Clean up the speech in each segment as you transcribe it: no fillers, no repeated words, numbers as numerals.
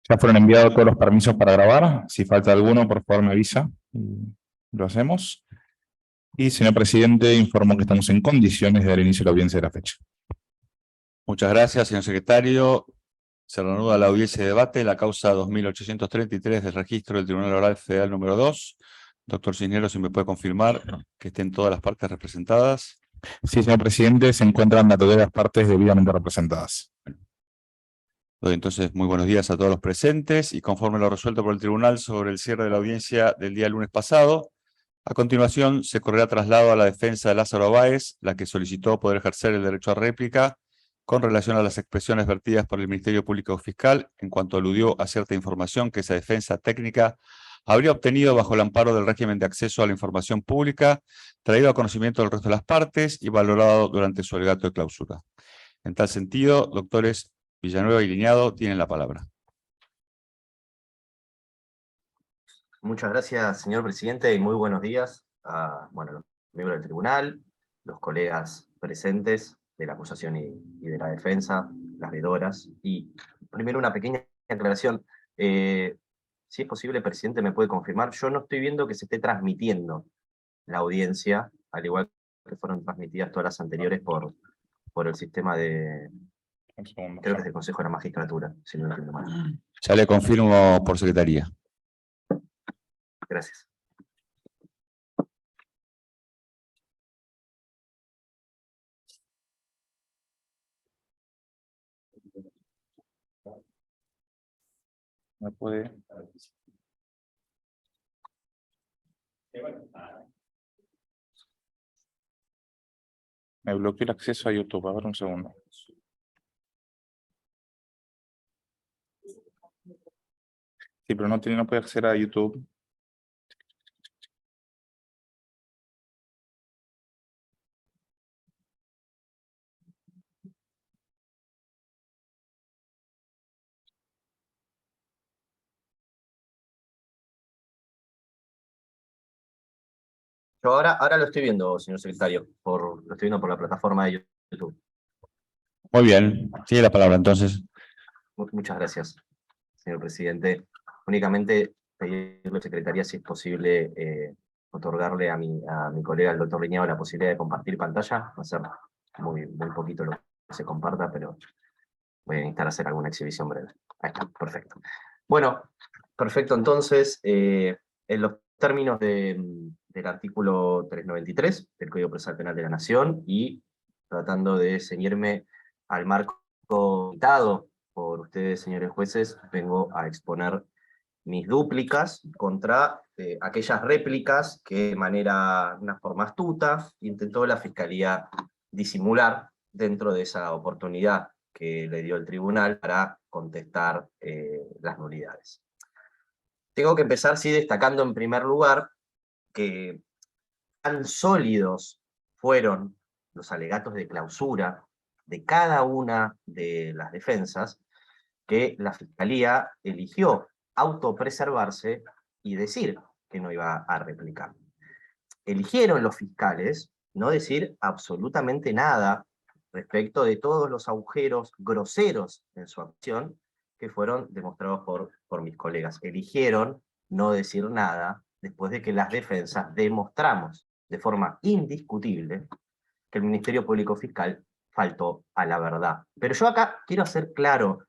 Ya fueron enviados todos los permisos para grabar. Si falta alguno, por favor me avisa y lo hacemos. Y, señor presidente, informo que estamos en condiciones de dar inicio a la audiencia de la fecha. Muchas gracias, señor secretario. Se reanuda la audiencia de debate, la causa 2833 del registro del Tribunal Oral Federal número 2. Doctor Cisneros, si me puede confirmar que estén todas las partes representadas. Sí, señor presidente, se encuentran las todas las partes debidamente representadas. Doy entonces muy buenos días a todos los presentes y conforme lo resuelto por el tribunal sobre el cierre de la audiencia del día lunes pasado, a continuación se correrá traslado a la defensa de Lázaro Báez, la que solicitó poder ejercer el derecho a réplica con relación a las expresiones vertidas por el Ministerio Público Fiscal en cuanto aludió a cierta información que esa defensa técnica habría obtenido bajo el amparo del régimen de acceso a la información pública, traído a conocimiento del resto de las partes y valorado durante su alegato de clausura. En tal sentido, doctores Villanueva y Liñado tienen la palabra. Muchas gracias, señor presidente, y muy buenos días a los miembros del tribunal, los colegas presentes de la acusación y de la defensa, las veedoras. Y primero una pequeña aclaración. Si es posible, presidente, me puede confirmar. Yo no estoy viendo que se esté transmitiendo la audiencia, al igual que fueron transmitidas todas las anteriores por el sistema de... Creo que es del Consejo de la Magistratura, si no entiendo mal. Ya le confirmo por secretaría. Gracias. ¿Me puede? Me bloqueó el acceso a YouTube. A ver, un segundo. Sí, pero no puede acceder a YouTube. Yo ahora lo estoy viendo, señor secretario, lo estoy viendo por la plataforma de YouTube. Muy bien, tiene la palabra entonces. Muchas gracias, señor presidente. Únicamente pedirle a la secretaría si es posible otorgarle a mi colega, el doctor Liñado, la posibilidad de compartir pantalla. Va a ser muy poquito lo que se comparta, pero voy a necesitar hacer alguna exhibición breve. Ahí está, perfecto. Bueno, perfecto, entonces, en los términos del artículo 393 del Código Procesal Penal de la Nación y tratando de ceñirme al marco dictado por ustedes, señores jueces, vengo a exponer mis dúplicas contra aquellas réplicas que de una forma astuta intentó la Fiscalía disimular dentro de esa oportunidad que le dio el tribunal para contestar las nulidades. Tengo que empezar, sí, destacando en primer lugar que tan sólidos fueron los alegatos de clausura de cada una de las defensas que la Fiscalía eligió autopreservarse y decir que no iba a replicar. Eligieron los fiscales no decir absolutamente nada respecto de todos los agujeros groseros en su acción que fueron demostrados por mis colegas. Eligieron no decir nada después de que las defensas demostramos de forma indiscutible que el Ministerio Público Fiscal faltó a la verdad. Pero yo acá quiero hacer claro,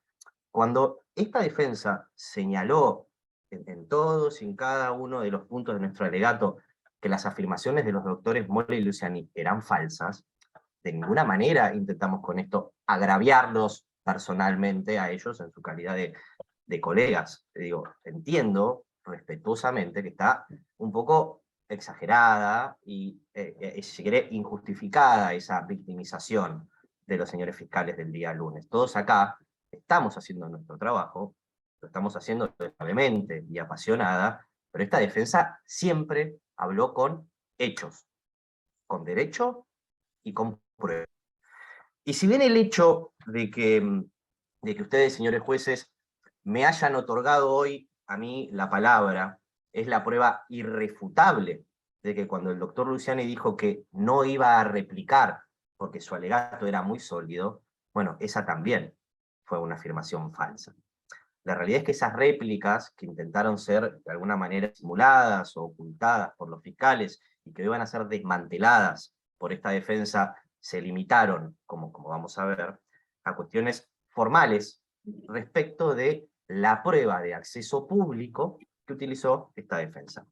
cuando esta defensa señaló en todos y en cada uno de los puntos de nuestro alegato que las afirmaciones de los doctores Molle y Luciani eran falsas, de ninguna manera intentamos con esto agraviarlos personalmente a ellos en su calidad de colegas. Digo, entiendo respetuosamente que está un poco exagerada y, si se quiere, injustificada esa victimización de los señores fiscales del día lunes. Todos acá estamos haciendo nuestro trabajo, lo estamos haciendo suavemente y apasionada, pero esta defensa siempre habló con hechos, con derecho y con prueba. Y si bien el hecho de que ustedes, señores jueces, me hayan otorgado hoy a mí la palabra, es la prueba irrefutable de que cuando el doctor Luciani dijo que no iba a replicar porque su alegato era muy sólido, bueno, esa también fue una afirmación falsa. La realidad es que esas réplicas que intentaron ser de alguna manera simuladas o ocultadas por los fiscales y que iban a ser desmanteladas por esta defensa, se limitaron, como vamos a ver, a cuestiones formales respecto de la prueba de acceso público que utilizó esta defensa.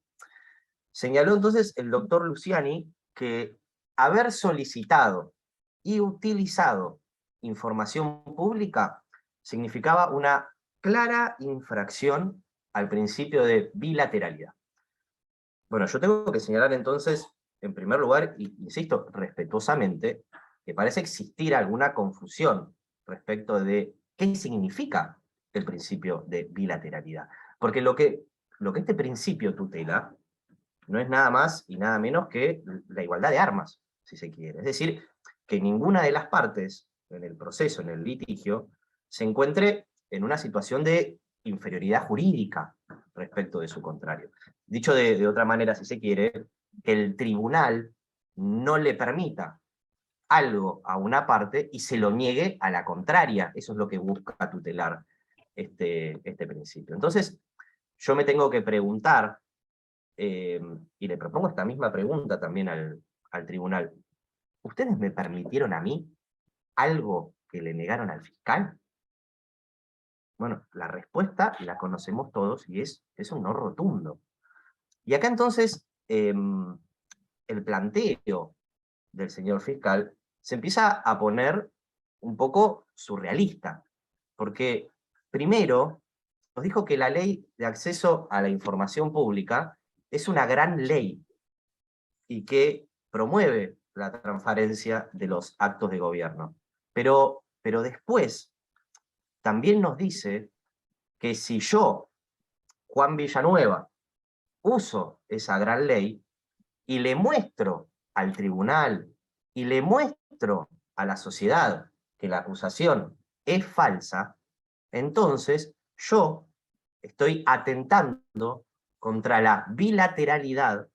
Señaló entonces el doctor Luciani que haber solicitado y utilizado información pública significaba una clara infracción al principio de bilateralidad. Bueno, yo tengo que señalar entonces, en primer lugar, y insisto, respetuosamente, que parece existir alguna confusión respecto de qué significa el principio de bilateralidad. Porque lo que este principio tutela no es nada más y nada menos que la igualdad de armas, si se quiere. Es decir, que ninguna de las partes en el proceso, en el litigio, se encuentre en una situación de inferioridad jurídica respecto de su contrario. Dicho de otra manera, si se quiere, que el tribunal no le permita algo a una parte y se lo niegue a la contraria. Eso es lo que busca tutelar este principio. Entonces, yo me tengo que preguntar, y le propongo esta misma pregunta también al tribunal. ¿Ustedes me permitieron a mí algo que le negaron al fiscal? Bueno, la respuesta la conocemos todos y es un no rotundo. Y acá entonces el planteo del señor fiscal se empieza a poner un poco surrealista, porque primero nos dijo que la ley de acceso a la información pública es una gran ley y que promueve la transparencia de los actos de gobierno. Pero después también nos dice que si yo, Juan Villanueva, uso esa gran ley y le muestro al tribunal y le muestro a la sociedad que la acusación es falsa, entonces yo estoy atentando contra la bilateralidad,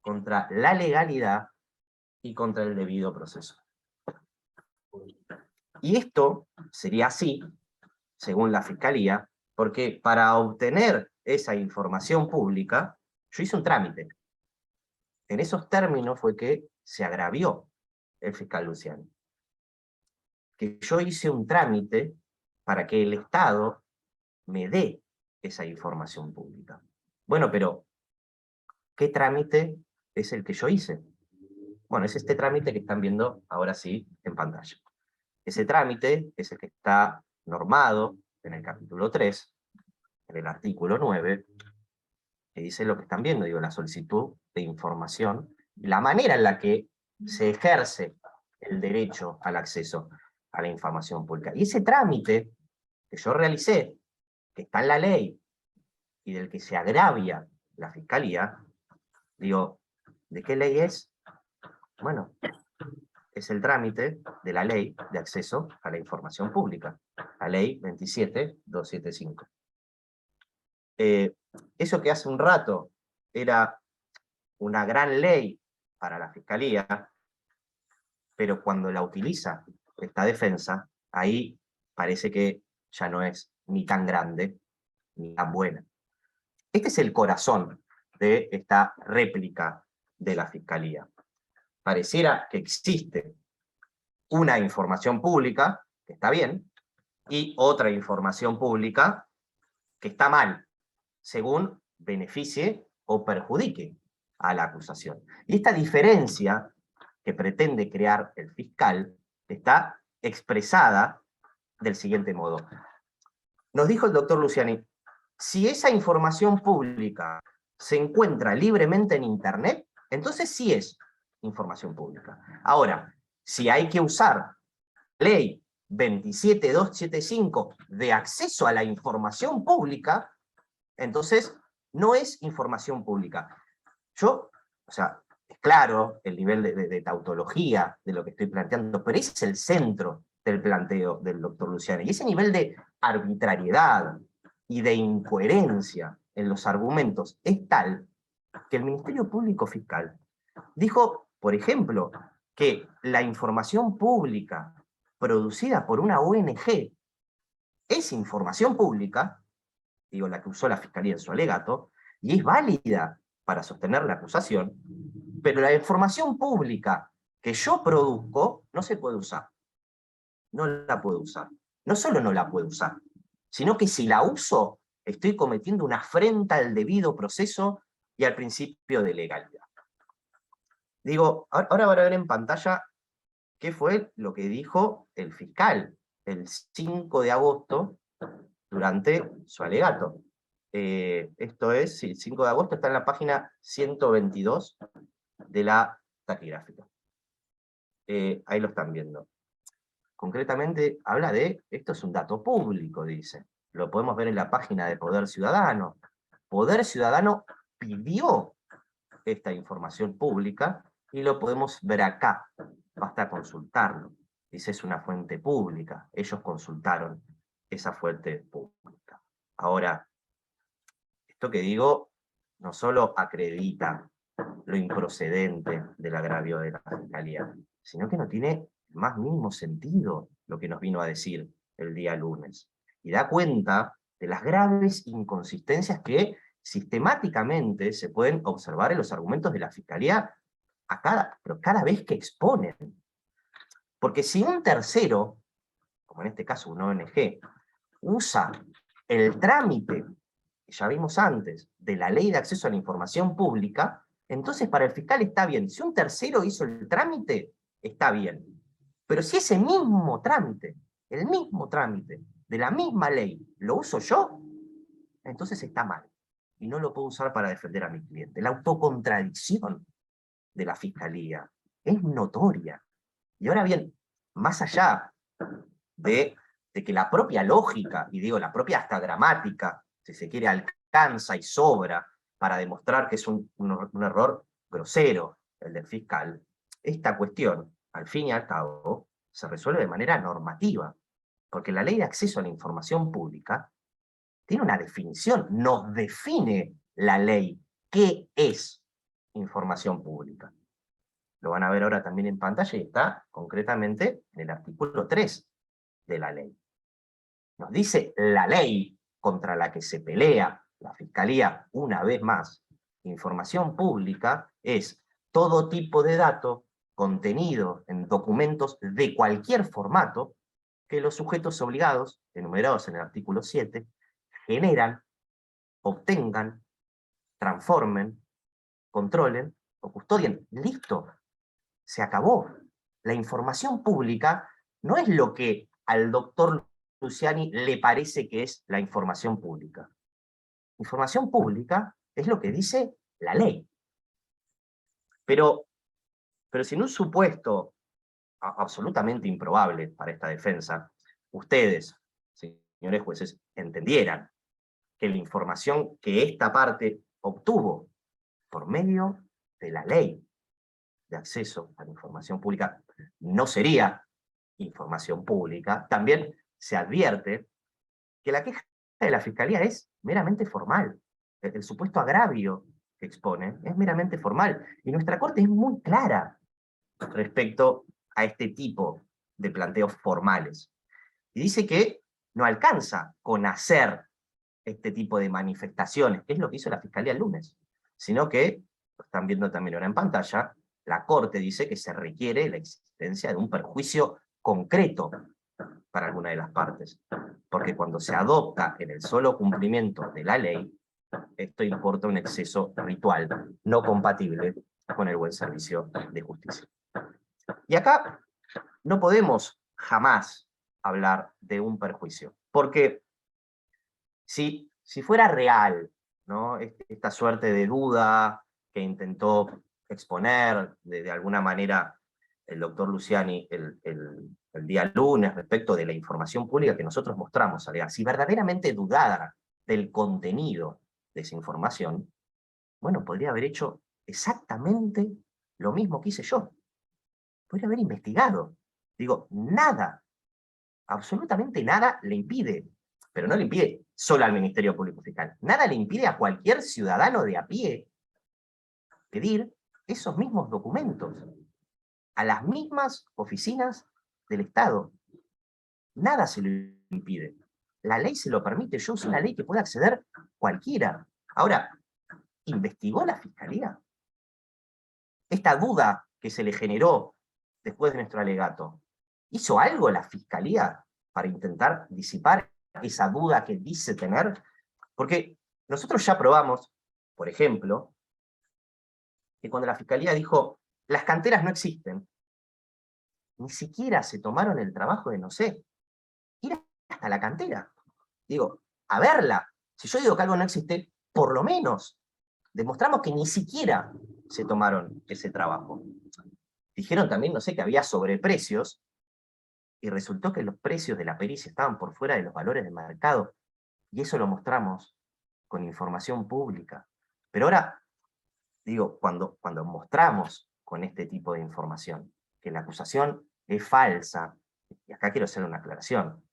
contra la legalidad y contra el debido proceso. Y esto sería así, según la Fiscalía, porque para obtener esa información pública, yo hice un trámite. En esos términos fue que se agravió el fiscal Luciani. Que yo hice un trámite para que el Estado me dé esa información pública. Bueno, pero ¿qué trámite es el que yo hice? Bueno, es este trámite que están viendo ahora sí en pantalla. Ese trámite es el que está normado en el capítulo 3, en el artículo 9, que dice lo que están viendo, digo, la solicitud de información, la manera en la que se ejerce el derecho al acceso a la información pública. Y ese trámite que yo realicé, que está en la ley, y del que se agravia la Fiscalía, digo, ¿de qué ley es? Bueno, es el trámite de la Ley de Acceso a la Información Pública, la Ley 27275. Eso que hace un rato era una gran ley para la Fiscalía, pero cuando la utiliza esta defensa, ahí parece que ya no es ni tan grande ni tan buena. Este es el corazón de esta réplica de la Fiscalía. Pareciera que existe una información pública, que está bien, y otra información pública que está mal, según beneficie o perjudique a la acusación. Y esta diferencia que pretende crear el fiscal está expresada del siguiente modo. Nos dijo el doctor Luciani, si esa información pública se encuentra libremente en Internet, entonces sí es información pública. Ahora, si hay que usar ley 27275 de acceso a la información pública, entonces no es información pública. Yo, o sea, es claro el nivel de tautología de lo que estoy planteando, pero ese es el centro del planteo del doctor Luciani. Y ese nivel de arbitrariedad y de incoherencia en los argumentos es tal que el Ministerio Público Fiscal dijo, por ejemplo, que la información pública producida por una ONG es información pública digo, la que usó la Fiscalía en su alegato, y es válida para sostener la acusación, pero la información pública que yo produzco no se puede usar. No la puedo usar. No solo no la puedo usar, sino que si la uso, estoy cometiendo una afrenta al debido proceso y al principio de legalidad. Digo, ahora van a ver en pantalla qué fue lo que dijo el fiscal el 5 de agosto durante su alegato. Esto es, sí, el 5 de agosto está en la página 122 de la taquigráfica. Ahí lo están viendo. Concretamente habla de, esto es un dato público, dice. Lo podemos ver en la página de Poder Ciudadano. Poder Ciudadano pidió esta información pública y lo podemos ver acá. Basta consultarlo. Dice, es una fuente pública. Ellos consultaron esa fuente pública. Ahora, esto que digo no solo acredita lo improcedente del agravio de la Fiscalía, sino que no tiene el más mínimo sentido lo que nos vino a decir el día lunes. Y da cuenta de las graves inconsistencias que sistemáticamente se pueden observar en los argumentos de la Fiscalía pero cada vez que exponen. Porque si un tercero, como en este caso una ONG, usa el trámite, que ya vimos antes, de la Ley de Acceso a la Información Pública, entonces para el fiscal está bien. Si un tercero hizo el trámite, está bien. Pero si ese mismo trámite, el mismo trámite, de la misma ley, lo uso yo, entonces está mal. Y no lo puedo usar para defender a mi cliente. La autocontradicción de la Fiscalía es notoria. Y ahora bien, más allá de que la propia lógica, y digo la propia hasta gramática, si se quiere, alcanza y sobra para demostrar que es un error grosero el del fiscal, esta cuestión, al fin y al cabo, se resuelve de manera normativa, porque la Ley de Acceso a la Información Pública tiene una definición, nos define la ley qué es información pública. Lo van a ver ahora también en pantalla y está concretamente en el artículo 3 de la ley. Nos dice la ley contra la que se pelea la Fiscalía una vez más. Información pública es todo tipo de dato contenido en documentos de cualquier formato que los sujetos obligados, enumerados en el artículo 7, generan, obtengan, transformen, controlen o custodien. Listo, se acabó. La información pública no es lo que al doctor Luciani le parece que es la información pública. Información pública es lo que dice la ley. Pero si en un supuesto absolutamente improbable para esta defensa, ustedes, señores jueces, entendieran que la información que esta parte obtuvo por medio de la ley de acceso a la información pública no sería información pública, también se advierte que la queja de la Fiscalía es meramente formal. El supuesto agravio que expone es meramente formal. Y nuestra Corte es muy clara respecto a este tipo de planteos formales. Y dice que no alcanza con hacer este tipo de manifestaciones, que es lo que hizo la Fiscalía el lunes, sino que, lo están viendo también ahora en pantalla, la Corte dice que se requiere la existencia de un perjuicio concreto para alguna de las partes, porque cuando se adopta en el solo cumplimiento de la ley, esto importa un exceso ritual, no compatible con el buen servicio de justicia. Y acá no podemos jamás hablar de un perjuicio, porque si fuera real, ¿no? Esta suerte de duda que intentó exponer de alguna manera el doctor Luciani el día lunes respecto de la información pública que nosotros mostramos, si verdaderamente dudara del contenido de esa información, bueno, podría haber hecho exactamente lo mismo que hice yo. Podría haber investigado. Digo, nada, absolutamente nada le impide, pero no le impide solo al Ministerio Público Fiscal, nada le impide a cualquier ciudadano de a pie pedir esos mismos documentos a las mismas oficinas del Estado. Nada se lo impide. la ley se lo permite, yo uso una ley que puede acceder cualquiera. Ahora, ¿investigó la Fiscalía? Esta duda que se le generó después de nuestro alegato, ¿hizo algo la Fiscalía para intentar disipar esa duda que dice tener? Porque nosotros ya probamos, por ejemplo, que cuando la Fiscalía dijo, las canteras no existen, ni siquiera se tomaron el trabajo de, no sé, ir hasta la cantera. Digo, a verla. Si yo digo que algo no existe, por lo menos demostramos que ni siquiera se tomaron ese trabajo. Dijeron también, no sé, que había sobreprecios, y resultó que los precios de la pericia estaban por fuera de los valores de mercado, y eso lo mostramos con información pública. Pero ahora, digo, cuando mostramos con este tipo de información que la acusación es falsa, y acá quiero hacer una aclaración,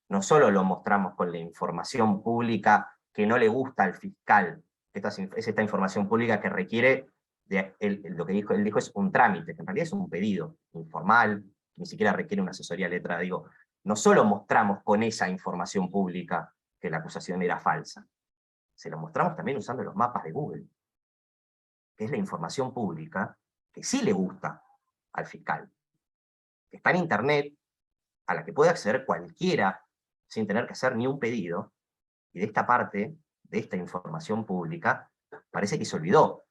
no solo lo mostramos con la información pública que no le gusta al fiscal, es esta información pública que requiere, lo que él dijo es un trámite, que en realidad es un pedido informal, que ni siquiera requiere una asesoría letrada. Digo, no solo mostramos con esa información pública que la acusación era falsa, se lo mostramos también usando los mapas de Google, que es la información pública que sí le gusta al fiscal, que está en internet, a la que puede acceder cualquiera sin tener que hacer ni un pedido, y de esta parte, de esta información pública, parece que se olvidó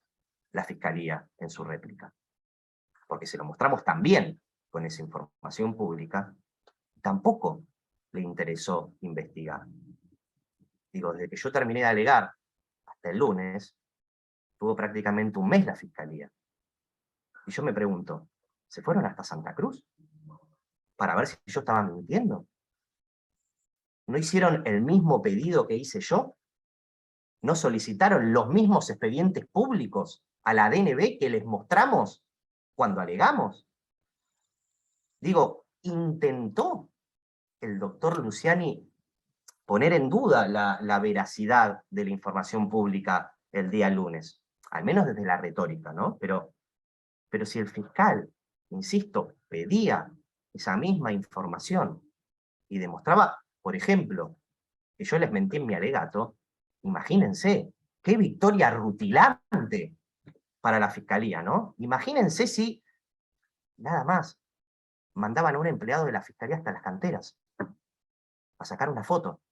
la Fiscalía en su réplica, porque se lo mostramos también con esa información pública, tampoco le interesó investigar. Digo, desde que yo terminé de alegar hasta el lunes, tuvo prácticamente un mes la Fiscalía. Y yo me pregunto, ¿se fueron hasta Santa Cruz para ver si yo estaba mintiendo? ¿No hicieron el mismo pedido que hice yo? ¿No solicitaron los mismos expedientes públicos a la DNB que les mostramos cuando alegamos? Digo, ¿intentó el doctor Luciani poner en duda la veracidad de la información pública el día lunes? Al menos desde la retórica, ¿no? Pero si el fiscal, insisto, pedía esa misma información y demostraba, por ejemplo, que yo les mentí en mi alegato, imagínense, qué victoria rutilante para la Fiscalía, ¿no? Imagínense si, nada más, mandaban a un empleado de la Fiscalía hasta las canteras a sacar una foto,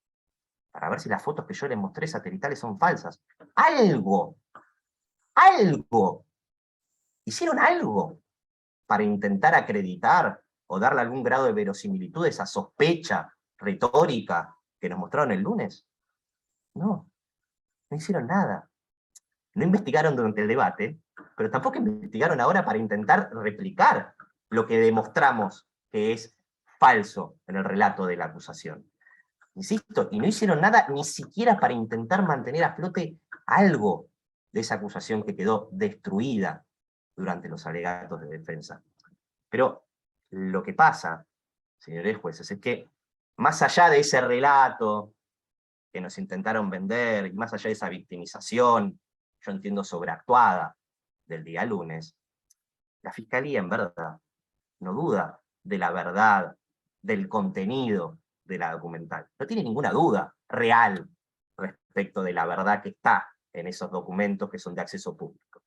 para ver si las fotos que yo les mostré satelitales son falsas. ¡Algo! ¡Algo! Hicieron algo para intentar acreditar o darle algún grado de verosimilitud a esa sospecha retórica que nos mostraron el lunes. No, no hicieron nada. No investigaron durante el debate, pero tampoco investigaron ahora para intentar replicar lo que demostramos que es falso en el relato de la acusación. Insisto, y no hicieron nada ni siquiera para intentar mantener a flote algo de esa acusación que quedó destruida durante los alegatos de defensa. Pero lo que pasa, señores jueces, es que más allá de ese relato que nos intentaron vender, y más allá de esa victimización, yo entiendo sobreactuada, del día lunes, la Fiscalía en verdad no duda de la verdad, del contenido de la documental. No tiene ninguna duda real respecto de la verdad que está en esos documentos que son de acceso público.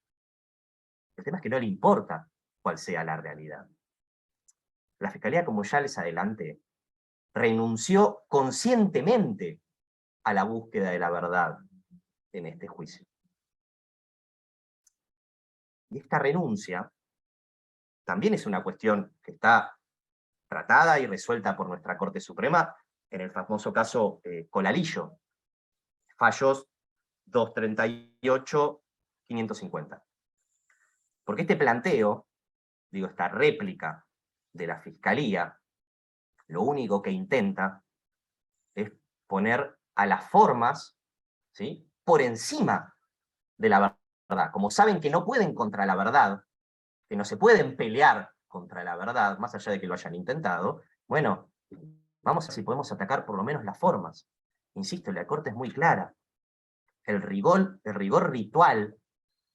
El tema es que no le importa cuál sea la realidad. La Fiscalía, como ya les adelanté, renunció conscientemente a la búsqueda de la verdad en este juicio. Y esta renuncia también es una cuestión que está tratada y resuelta por nuestra Corte Suprema en el famoso caso Colalillo, fallos 238, 550. Porque este planteo, digo, esta réplica de la Fiscalía, lo único que intenta es poner a las formas, ¿sí?, por encima de la verdad. Como saben que no pueden contra la verdad, que no se pueden pelear contra la verdad, más allá de que lo hayan intentado, bueno, vamos a ver si podemos atacar por lo menos las formas. Insisto, la Corte es muy clara. El rigor ritual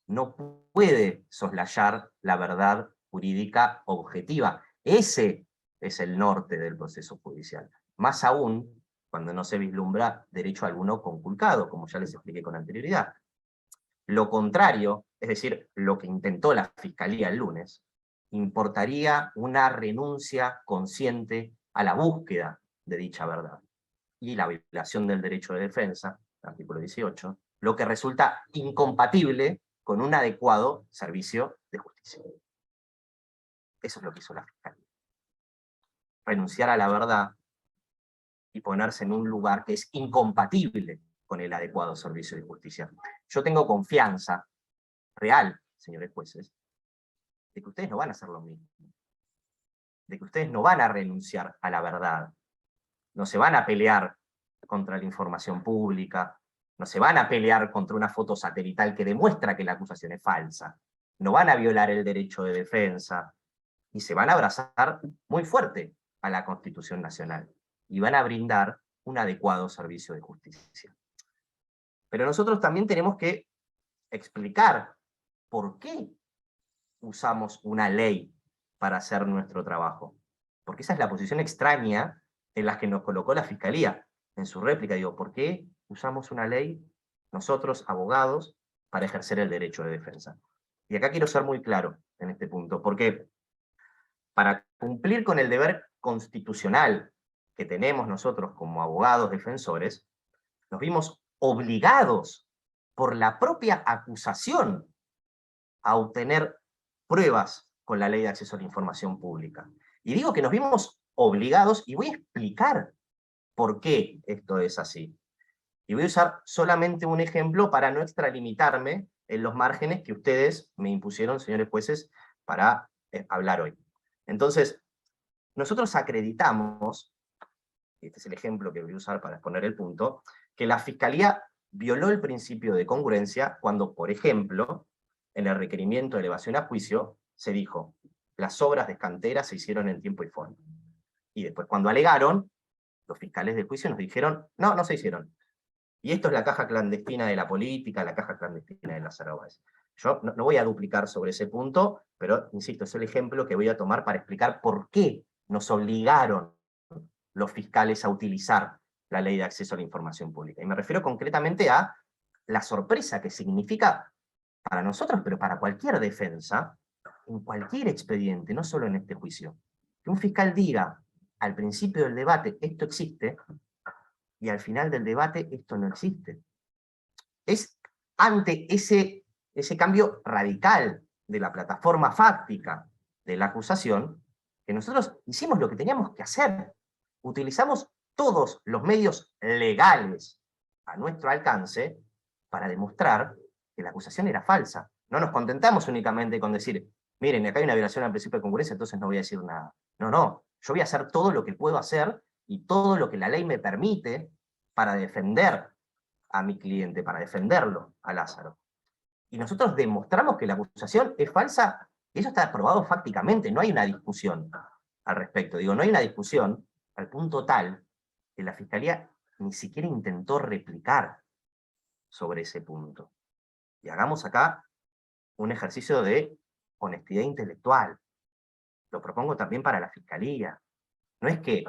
no puede soslayar la verdad jurídica objetiva. Ese es el norte del proceso judicial. Más aún cuando no se vislumbra derecho alguno conculcado, como ya les expliqué con anterioridad. Lo contrario, es decir, lo que intentó la Fiscalía el lunes, importaría una renuncia consciente a la búsqueda de dicha verdad y la violación del derecho de defensa, artículo 18, lo que resulta incompatible con un adecuado servicio de justicia. Eso es lo que hizo la Fiscalía. Renunciar a la verdad y ponerse en un lugar que es incompatible con el adecuado servicio de justicia. Yo tengo confianza real, señores jueces, de que ustedes no van a hacer lo mismo. De que ustedes no van a renunciar a la verdad. No se van a pelear contra la información pública. No se van a pelear contra una foto satelital que demuestra que la acusación es falsa. No van a violar el derecho de defensa. Y se van a abrazar muy fuerte a la Constitución Nacional. Y van a brindar un adecuado servicio de justicia. Pero nosotros también tenemos que explicar por qué usamos una ley para hacer nuestro trabajo. Porque esa es la posición extraña en la que nos colocó la Fiscalía. En su réplica, digo, ¿por qué usamos una ley, nosotros, abogados, para ejercer el derecho de defensa? Y acá quiero ser muy claro en este punto, porque para cumplir con el deber constitucional que tenemos nosotros como abogados defensores, nos vimos obligados por la propia acusación a obtener pruebas con la Ley de Acceso a la Información Pública. Y digo que nos vimos obligados, y voy a explicar por qué esto es así. Y voy a usar solamente un ejemplo para no extralimitarme en los márgenes que ustedes me impusieron, señores jueces, para hablar hoy. Entonces, nosotros acreditamos, este es el ejemplo que voy a usar para exponer el punto, que la Fiscalía violó el principio de congruencia cuando, por ejemplo, en el requerimiento de elevación a juicio, se dijo, las obras de cantera se hicieron en tiempo y forma. Y después, cuando alegaron, los fiscales del juicio nos dijeron, no, no se hicieron. Y esto es la caja clandestina de la política, la caja clandestina de Lázaro Báez. Yo no voy a duplicar sobre ese punto, pero, insisto, es el ejemplo que voy a tomar para explicar por qué nos obligaron los fiscales a utilizar la Ley de Acceso a la Información Pública. Y me refiero concretamente a la sorpresa que significa para nosotros, pero para cualquier defensa, en cualquier expediente, no solo en este juicio, que un fiscal diga al principio del debate esto existe, y al final del debate esto no existe. Es ante ese cambio radical de la plataforma fáctica de la acusación, que nosotros hicimos lo que teníamos que hacer. Utilizamos todos los medios legales a nuestro alcance para demostrar que la acusación era falsa. No nos contentamos únicamente con decir, miren, acá hay una violación al principio de congruencia, entonces no voy a decir nada. No, no, yo voy a hacer todo lo que puedo hacer y todo lo que la ley me permite para defender a mi cliente, para defenderlo, a Lázaro. Y nosotros demostramos que la acusación es falsa, y eso está probado fácticamente, no hay una discusión al respecto. Digo, no hay una discusión al punto tal que la Fiscalía ni siquiera intentó replicar sobre ese punto. Y hagamos acá un ejercicio de honestidad intelectual. Lo propongo también para la Fiscalía. No es que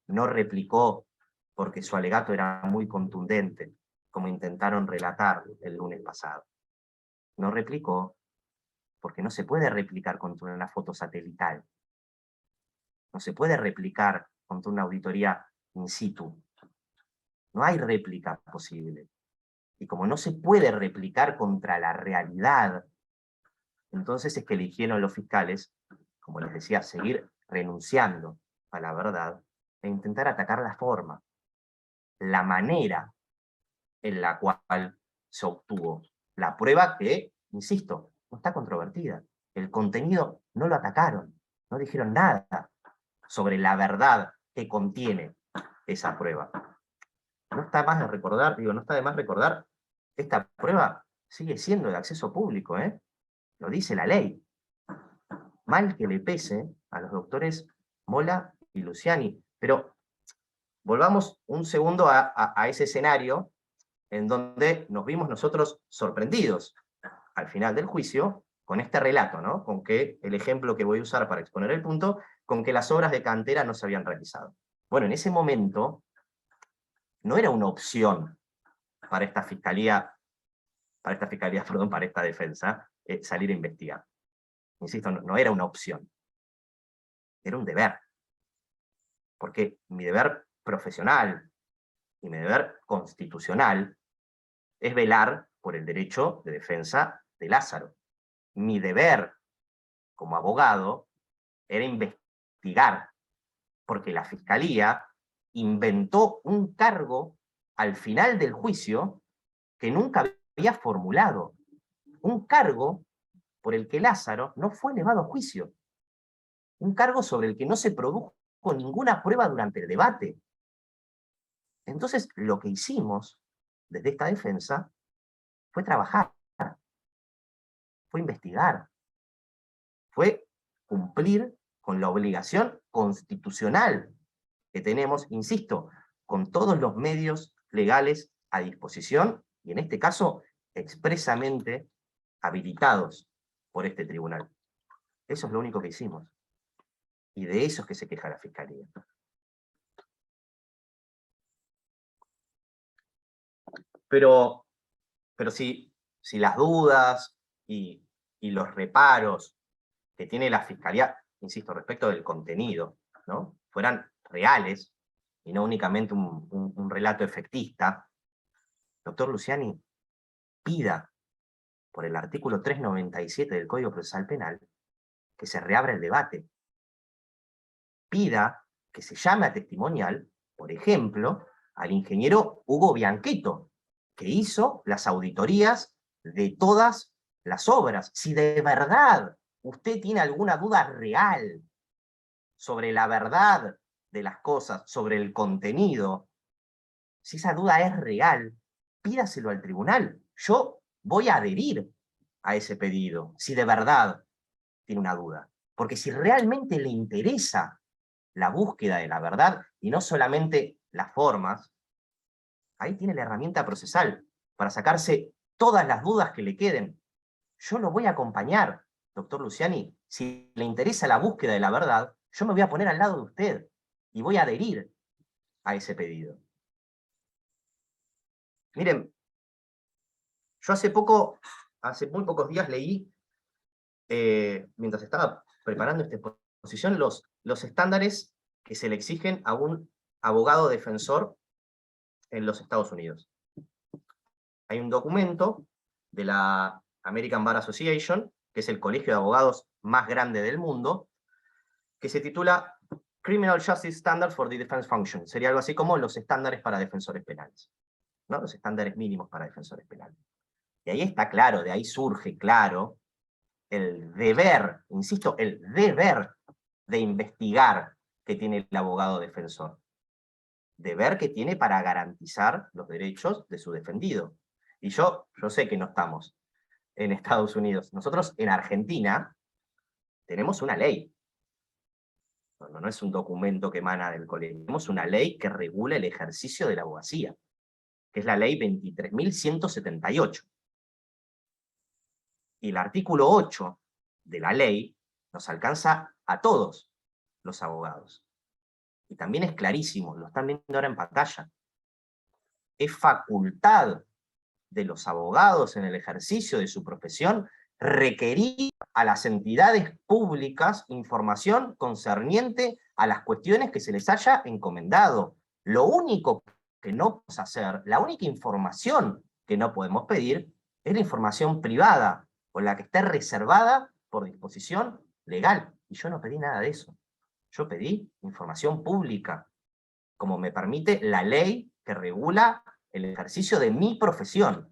no replicó porque su alegato era muy contundente, como intentaron relatar el lunes pasado. No replicó porque no se puede replicar contra una foto satelital. No se puede replicar contra una auditoría in situ. No hay réplica posible. Y como no se puede replicar contra la realidad, entonces es que eligieron los fiscales, como les decía, seguir renunciando a la verdad e intentar atacar la forma, la manera en la cual se obtuvo la prueba que, insisto, no está controvertida. El contenido no lo atacaron, no dijeron nada sobre la verdad que contiene esa prueba. No está más de recordar, no está de más recordar, esta prueba sigue siendo de acceso público, lo dice la ley. Mal que le pese a los doctores Mola y Luciani. Pero volvamos un segundo a ese escenario en donde nos vimos nosotros sorprendidos al final del juicio con este relato, ¿no? Con que el ejemplo que voy a usar para exponer el punto, con que las obras de cantera no se habían realizado. Bueno, en ese momento, no era una opción para esta fiscalía, perdón, para esta defensa, salir a investigar. Insisto, no era una opción, era un deber. Porque mi deber profesional y mi deber constitucional es velar por el derecho de defensa de Lázaro. Mi deber como abogado era investigar, porque la fiscalía inventó un cargo al final del juicio que nunca había formulado. Un cargo por el que Lázaro no fue elevado a juicio. Un cargo sobre el que no se produjo ninguna prueba durante el debate. Entonces, lo que hicimos desde esta defensa fue trabajar, fue investigar, fue cumplir con la obligación constitucional que tenemos, insisto, con todos los medios legales a disposición, y en este caso expresamente habilitados por este tribunal. Eso es lo único que hicimos. Y de eso es que se queja la Fiscalía. Pero si las dudas y los reparos que tiene la Fiscalía, insisto, respecto del contenido, ¿no?, fueran reales y no únicamente un relato efectista, doctor Luciani, pida por el artículo 397 del Código Procesal Penal que se reabra el debate. Pida que se llame a testimonial, por ejemplo, al ingeniero Hugo Biancheto, que hizo las auditorías de todas las obras. Si de verdad usted tiene alguna duda real sobre la verdad de las cosas, sobre el contenido, si esa duda es real, pídaselo al tribunal. Yo voy a adherir a ese pedido, si de verdad tiene una duda. Porque si realmente le interesa la búsqueda de la verdad y no solamente las formas, ahí tiene la herramienta procesal para sacarse todas las dudas que le queden. Yo lo voy a acompañar, doctor Luciani. Si le interesa la búsqueda de la verdad, yo me voy a poner al lado de usted y voy a adherir a ese pedido. Miren, yo hace muy pocos días leí, mientras estaba preparando esta exposición, los estándares que se le exigen a un abogado defensor en los Estados Unidos. Hay un documento de la American Bar Association, que es el colegio de abogados más grande del mundo, que se titula Criminal Justice Standards for the Defense Function. Sería algo así como los estándares para defensores penales, ¿no? Los estándares mínimos para defensores penales. Y ahí está claro, de ahí surge claro el deber, insisto, el deber de investigar que tiene el abogado defensor. Deber que tiene para garantizar los derechos de su defendido. Y yo sé que no estamos en Estados Unidos. Nosotros en Argentina tenemos una ley. No es un documento que emana del colegio. Tenemos una ley que regula el ejercicio de la abogacía, que es la ley 23.178. Y el artículo 8 de la ley nos alcanza a todos los abogados. Y también es clarísimo, lo están viendo ahora en pantalla. Es facultad de los abogados en el ejercicio de su profesión requerir a las entidades públicas información concerniente a las cuestiones que se les haya encomendado. Lo único que no podemos hacer, la única información que no podemos pedir, es la información privada, o la que esté reservada por disposición legal. Y yo no pedí nada de eso. Yo pedí información pública, como me permite la ley que regula el ejercicio de mi profesión.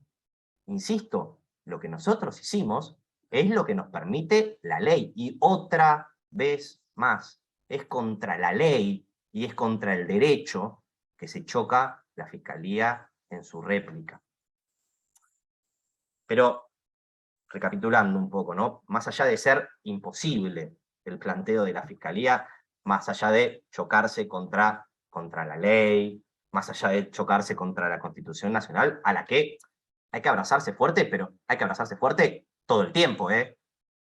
Insisto, lo que nosotros hicimos es lo que nos permite la ley. Y otra vez más, es contra la ley y es contra el derecho que se choca la Fiscalía en su réplica. Pero, recapitulando un poco, ¿no?, más allá de ser imposible el planteo de la Fiscalía, más allá de chocarse contra la ley, más allá de chocarse contra la Constitución Nacional, a la que hay que abrazarse fuerte, pero hay que abrazarse fuerte todo el tiempo,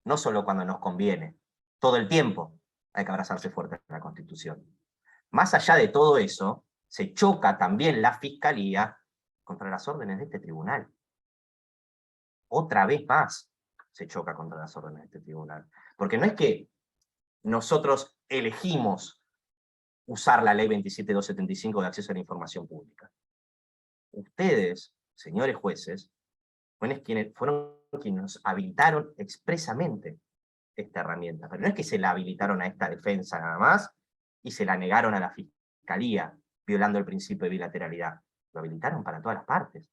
no solo cuando nos conviene, todo el tiempo hay que abrazarse fuerte a la Constitución. Más allá de todo eso, se choca también la Fiscalía contra las órdenes de este tribunal. Otra vez más se choca contra las órdenes de este tribunal. Porque no es que nosotros elegimos usar la ley 27275 de acceso a la información pública. Ustedes, señores jueces, fueron quienes nos habilitaron expresamente esta herramienta. Pero no es que se la habilitaron a esta defensa nada más y se la negaron a la Fiscalía, violando el principio de bilateralidad. Lo habilitaron para todas las partes.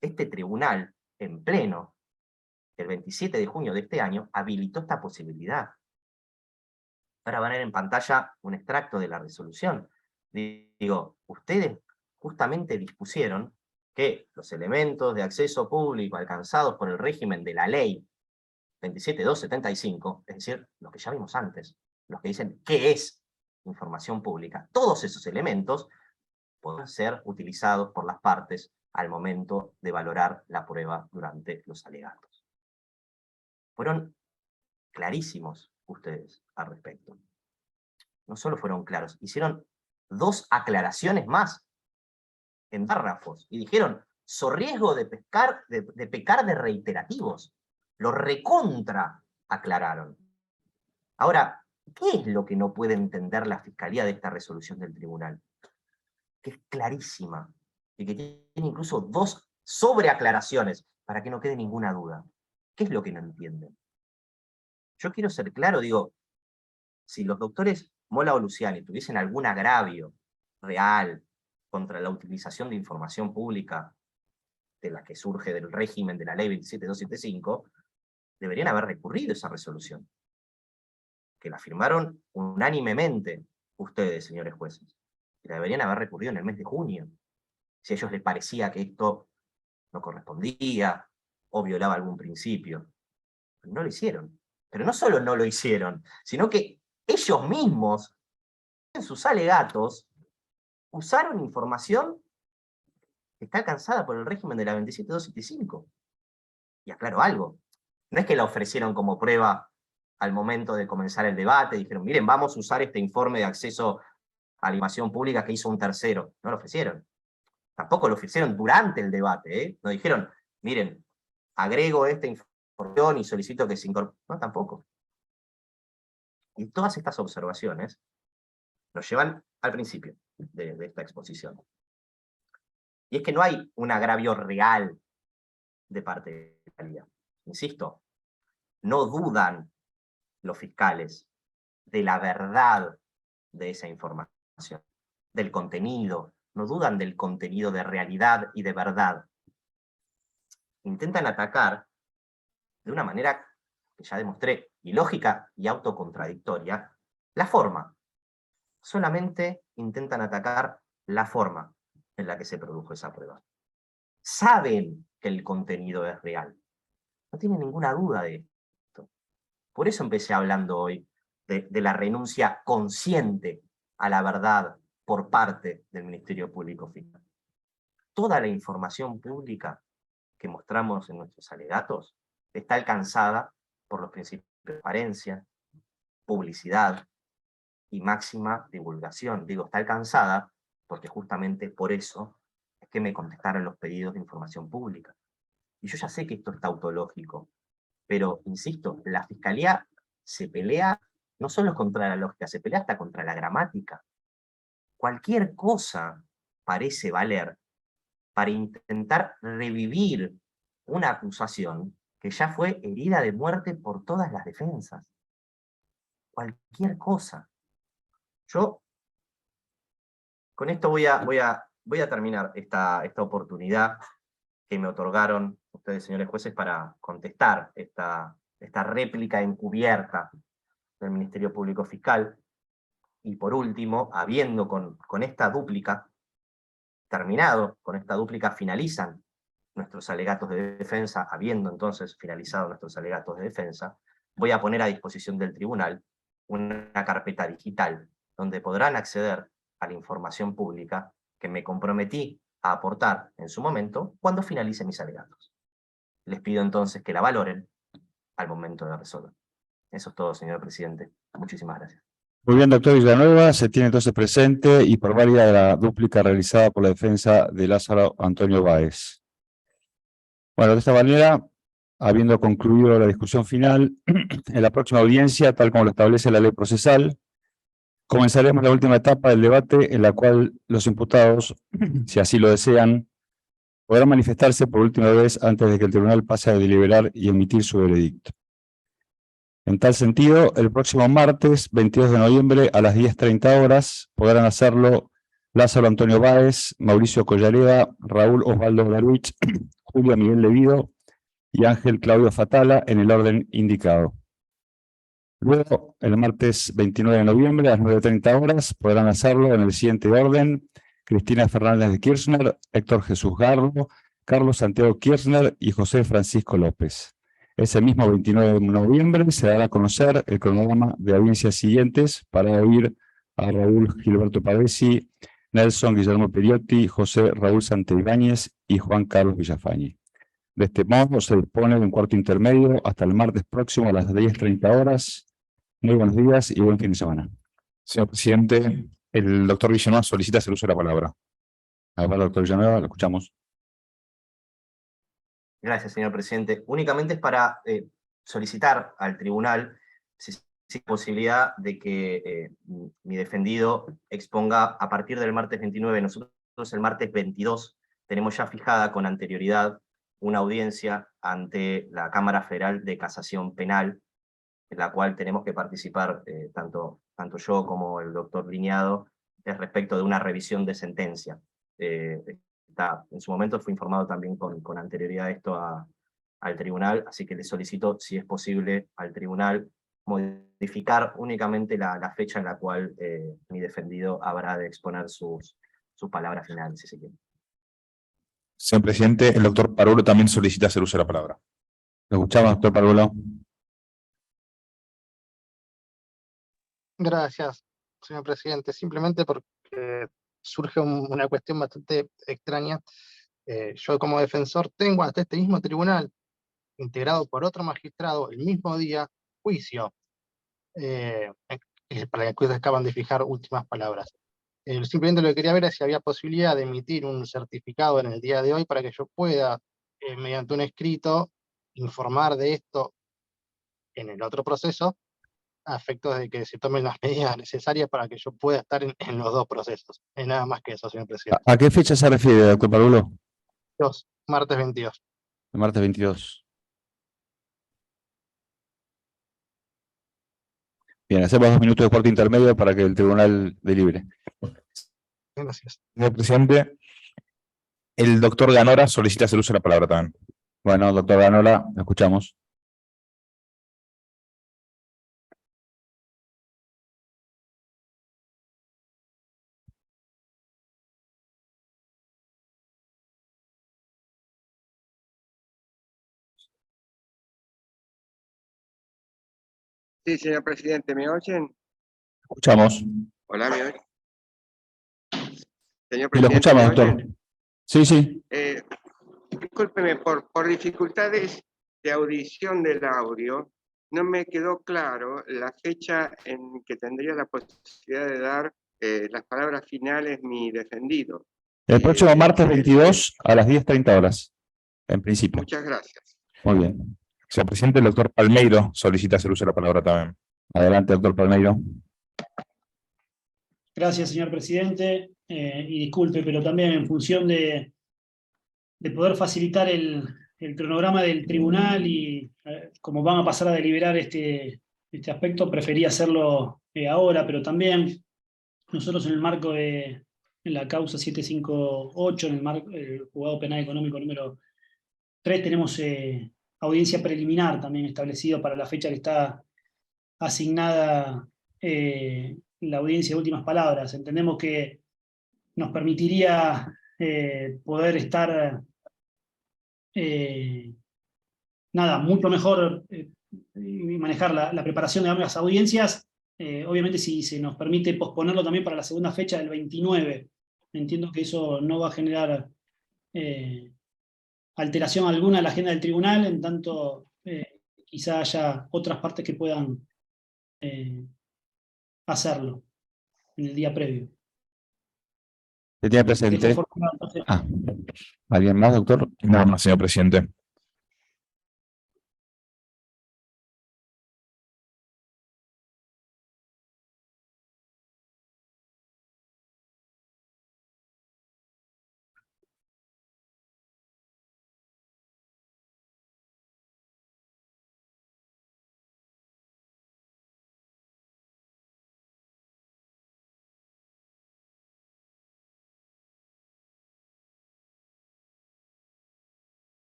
Este tribunal, en pleno, el 27 de junio de este año, habilitó esta posibilidad. Ahora van a ver en pantalla un extracto de la resolución. Digo, ustedes justamente dispusieron que los elementos de acceso público alcanzados por el régimen de la ley 27275, es decir, los que ya vimos antes, los que dicen qué es información pública, todos esos elementos pueden ser utilizados por las partes al momento de valorar la prueba durante los alegatos. Fueron clarísimos ustedes al respecto. No solo fueron claros, hicieron 2 aclaraciones más en párrafos y dijeron, so riesgo de pecar de reiterativos. Lo recontra aclararon. Ahora, ¿qué es lo que no puede entender la Fiscalía de esta resolución del tribunal? Que es clarísima y que tiene incluso 2 sobreaclaraciones para que no quede ninguna duda. ¿Qué es lo que no entienden? Yo quiero ser claro, digo, si los doctores Mola o Luciani tuviesen algún agravio real contra la utilización de información pública de la que surge del régimen de la ley 27275, deberían haber recurrido a esa resolución, que la firmaron unánimemente ustedes, señores jueces, y la deberían haber recurrido en el mes de junio, si a ellos les parecía que esto no correspondía o violaba algún principio. No lo hicieron. Pero no solo no lo hicieron, sino que ellos mismos, en sus alegatos, usaron información que está alcanzada por el régimen de la 27275. Y aclaro algo, no es que la ofrecieron como prueba al momento de comenzar el debate, dijeron, miren, vamos a usar este informe de acceso a la información pública que hizo un tercero. No lo ofrecieron. Tampoco lo ofrecieron durante el debate, ¿eh? No dijeron, miren, agrego esta información y solicito que se incorpore. No, tampoco. Y todas estas observaciones nos llevan al principio de esta exposición. Y es que no hay un agravio real de parte de la Fiscalía. Insisto, no dudan los fiscales de la verdad de esa información, del contenido, no dudan del contenido de realidad y de verdad. Intentan atacar de una manera que ya demostré, ilógica y autocontradictoria, la forma. Solamente intentan atacar la forma en la que se produjo esa prueba. Saben que el contenido es real. No tienen ninguna duda de esto. Por eso empecé hablando hoy de la renuncia consciente a la verdad por parte del Ministerio Público Fiscal. Toda la información pública que mostramos en nuestros alegatos está alcanzada por los principios de transparencia, publicidad y máxima divulgación. Digo, está alcanzada porque justamente por eso es que me contestaron los pedidos de información pública. Y yo ya sé que esto es tautológico, pero, insisto, la Fiscalía se pelea no solo contra la lógica, se pelea hasta contra la gramática. Cualquier cosa parece valer para intentar revivir una acusación que ya fue herida de muerte por todas las defensas. Cualquier cosa. Yo con esto voy a terminar esta oportunidad que me otorgaron ustedes, señores jueces, para contestar esta réplica encubierta del Ministerio Público Fiscal. Y por último, habiendo con esta dúplica terminado, con esta dúplica finalizan nuestros alegatos de defensa, habiendo entonces finalizado nuestros alegatos de defensa, voy a poner a disposición del tribunal una carpeta digital donde podrán acceder a la información pública que me comprometí a aportar en su momento cuando finalice mis alegatos. Les pido entonces que la valoren al momento de resolver. Eso es todo, señor presidente. Muchísimas gracias. Muy bien, doctor Villanueva, se tiene entonces presente y por válida la dúplica realizada por la defensa de Lázaro Antonio Báez. Bueno, de esta manera, habiendo concluido la discusión final, en la próxima audiencia, tal como lo establece la ley procesal, comenzaremos la última etapa del debate en la cual los imputados, si así lo desean, podrán manifestarse por última vez antes de que el tribunal pase a deliberar y emitir su veredicto. En tal sentido, el próximo martes 22 de noviembre a las 10:30 horas podrán hacerlo Lázaro Antonio Báez, Mauricio Collareda, Raúl Osvaldo Darwich, Julio Miguel Levido y Ángel Claudio Fatala en el orden indicado. Luego, el martes 29 de noviembre a las 9:30 horas podrán hacerlo en el siguiente orden: Cristina Fernández de Kirchner, Héctor Jesús Garro, Carlos Santiago Kirchner y José Francisco López. Ese mismo 29 de noviembre se dará a conocer el cronograma de audiencias siguientes para oír a Raúl Gilberto Pavesi, Nelson Guillermo Periotti, José Raúl Santibáñez y Juan Carlos Villafañe. De este modo se dispone de un cuarto intermedio hasta el martes próximo a las 10:30 horas. Muy buenos días y buen fin de semana. Señor presidente, el doctor Villanueva solicita el uso de la palabra. A ver, doctor Villanueva, lo escuchamos. Gracias, señor presidente. Únicamente es para solicitar al tribunal si hay posibilidad de que mi defendido exponga a partir del martes 29. Nosotros el martes 22 tenemos ya fijada con anterioridad una audiencia ante la Cámara Federal de Casación Penal, en la cual tenemos que participar tanto yo como el doctor Liñado respecto de una revisión de sentencia. En su momento fue informado también con anterioridad esto al tribunal, así que le solicito, si es posible, al tribunal modificar únicamente la fecha en la cual mi defendido habrá de exponer sus palabras finales, si se quiere. Señor presidente, el doctor Parulo también solicita el uso de la palabra. Lo escuchamos, doctor Parulo. Gracias, señor presidente. Simplemente porque surge una cuestión bastante extraña. Yo como defensor tengo ante este mismo tribunal, integrado por otro magistrado, el mismo día, juicio, para el que acaban de fijar últimas palabras. Simplemente lo que quería ver es si había posibilidad de emitir un certificado en el día de hoy para que yo pueda, mediante un escrito, informar de esto en el otro proceso, a efectos de que se tomen las medidas necesarias para que yo pueda estar en los dos procesos. Es nada más que eso, señor presidente. ¿A qué fecha se refiere, doctor Parulo? Martes 22. El martes 22. Bien, hacemos 2 minutos de cuarto intermedio para que el tribunal delibere. Gracias. Señor presidente, el doctor Ganora solicita el uso de la palabra también. Bueno, doctor Ganola, lo escuchamos. Sí, señor presidente, ¿me oyen? Escuchamos. Hola, ¿me oyen? Señor Sí, lo presidente, escuchamos, ¿me doctor. oyen? Sí, sí. Discúlpeme, por dificultades de audición del audio, no me quedó claro la fecha en que tendría la posibilidad de dar las palabras finales mi defendido. El próximo martes 22 a las 10:30 horas, en principio. Muchas gracias. Muy bien. Señor presidente, el doctor Palmeiro solicita el uso de la palabra también. Adelante, doctor Palmeiro. Gracias, señor presidente. Y disculpe, pero también en función de poder facilitar el cronograma del tribunal y como van a pasar a deliberar este aspecto, preferí hacerlo ahora, pero también nosotros en el marco de la causa 758, en el juzgado penal económico número 3, tenemos audiencia preliminar también establecido para la fecha que está asignada la audiencia de últimas palabras. Entendemos que nos permitiría poder estar mucho mejor y manejar la preparación de ambas audiencias. Obviamente si se nos permite posponerlo también para la segunda fecha del 29, entiendo que eso no va a generar alteración alguna a la agenda del tribunal, en tanto quizá haya otras partes que puedan hacerlo en el día previo. Se tiene De presente. esta forma, entonces, ¿Alguien más, doctor? Nada más, señor presidente.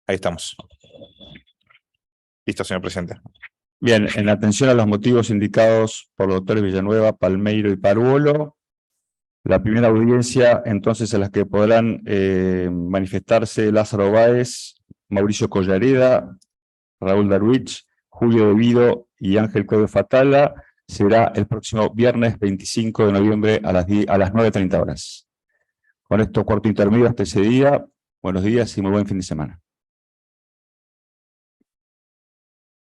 Ahí estamos. Listo, señor presidente. Bien, en atención a los motivos indicados por los doctores Villanueva, Palmeiro y Paruolo, la primera audiencia, entonces, en la que podrán manifestarse Lázaro Báez, Mauricio Collareda, Raúl Darwich, Julio Devido y Ángel Code Fatala, será el próximo viernes 25 de noviembre a las 9:30 horas. Con esto, cuarto intermedio hasta ese día. Buenos días y muy buen fin de semana.